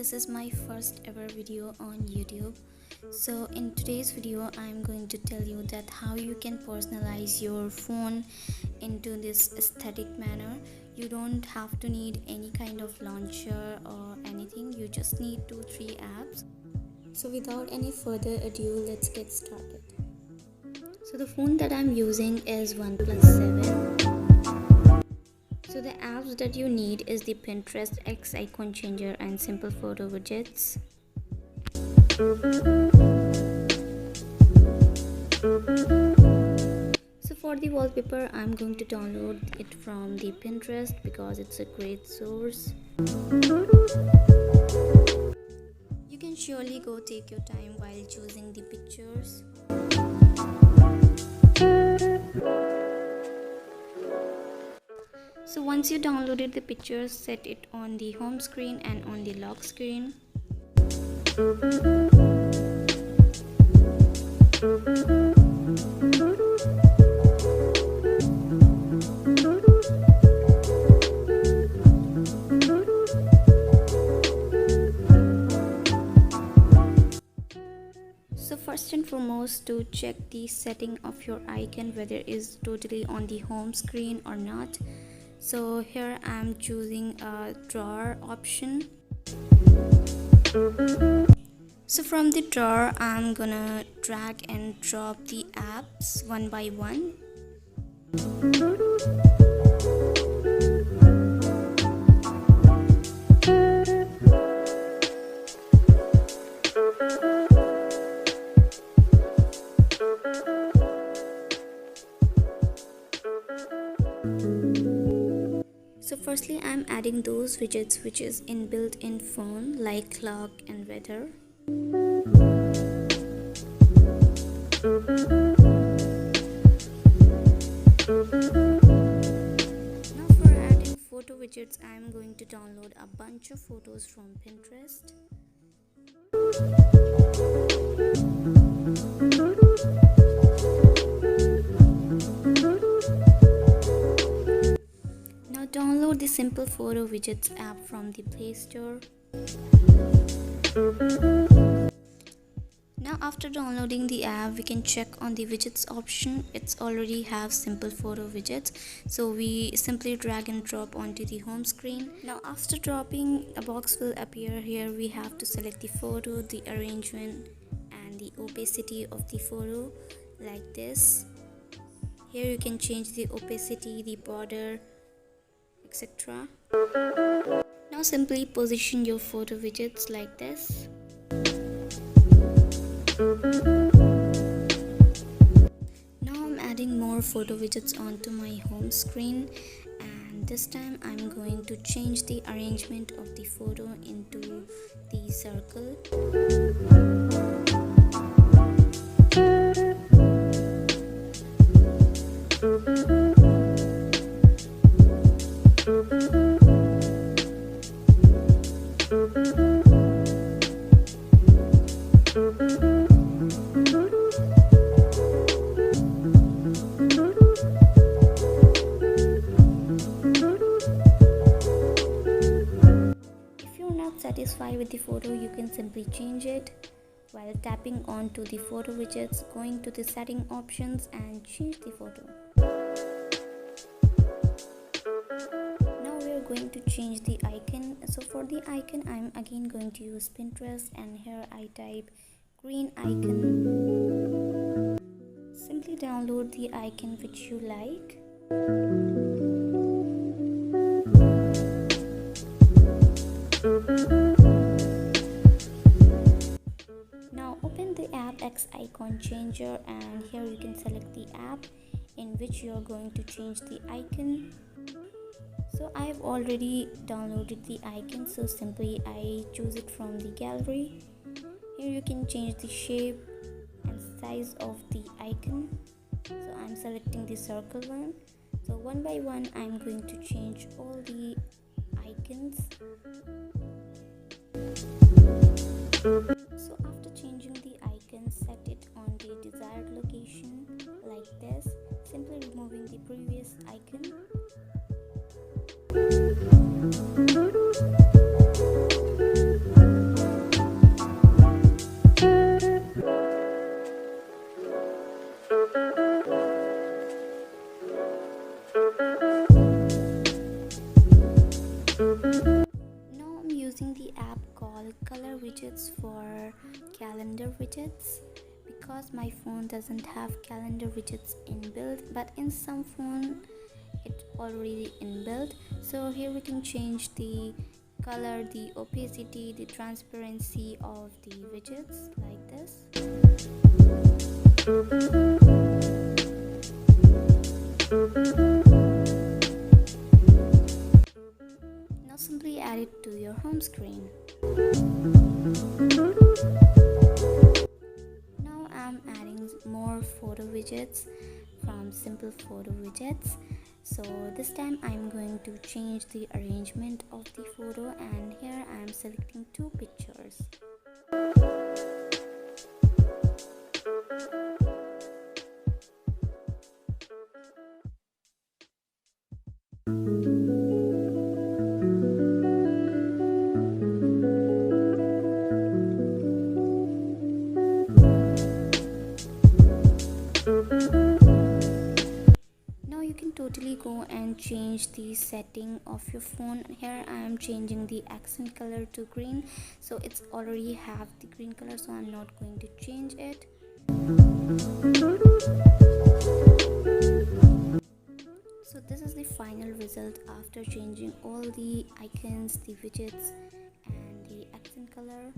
this is my first ever video on YouTube. So in today's video I'm going to tell you that how you can personalize your phone into this aesthetic manner. You don't have to need any kind of launcher or anything, you just need 2-3 apps. So without any further ado, let's get started. So the phone that I'm using is OnePlus 7. So the apps that you need is the Pinterest, X icon changer and simple photo widgets. So for the wallpaper, I'm going to download it from the Pinterest because it's a great source. You can surely go take your time while choosing the pictures. So once you downloaded the pictures, set it on the home screen and on the lock screen. So first and foremost, to check the setting of your icon whether it is totally on the home screen or not. So here I'm choosing a drawer option. So from the drawer I'm gonna drag and drop the apps one by one. So firstly I'm adding those widgets which is inbuilt in phone like clock and weather. Now for adding photo widgets, I'm going to download a bunch of photos from Pinterest. Download the simple photo widgets app from the Play Store. Now after downloading the app, we can check on the widgets option. It's already have simple photo widgets, so we simply drag and drop onto the home screen. Now after dropping, a box will appear. Here we have to select the photo, the arrangement and the opacity of the photo like this. Here you can change the opacity, the border, etc. Now simply position your photo widgets like this. Now I'm adding more photo widgets onto my home screen, and this time I'm going to change the arrangement of the photo into the circle. Satisfied with the photo, you can simply change it while tapping onto the photo widgets, going to the setting options and change the photo. Now we are going to change the icon. So for the icon I'm again going to use Pinterest, and here I type green icon. Simply download the icon which you like. Now open the app X icon changer, and here you can select the app in which you are going to change the icon. So I have already downloaded the icon, so simply I choose it from the gallery. Here you can change the shape and size of the icon. So I'm selecting the circle one. So one by one I'm going to change all the icons. So after changing the icon, set it on the desired location like this, simply removing the previous icon. widgets, because my phone doesn't have calendar widgets inbuilt, but in some phone it already inbuilt. So here we can change the color, the opacity, the transparency of the widgets like this. Now simply add it to your home screen. Now I'm adding more photo widgets from simple photo widgets. So this time I'm going to change the arrangement of the photo, and here I'm selecting two pictures. Now you can totally go and change the setting of your phone. Here I am changing the accent color to green, so it's already have the green color, so I'm not going to change it. So this is the final result after changing all the icons, the widgets and the accent color.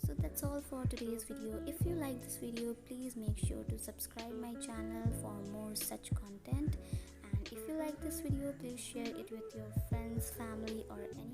So that's all for today's video. If you like this video, please make sure to subscribe my channel for more such content. And if you like this video, please share it with your friends, family or anyone.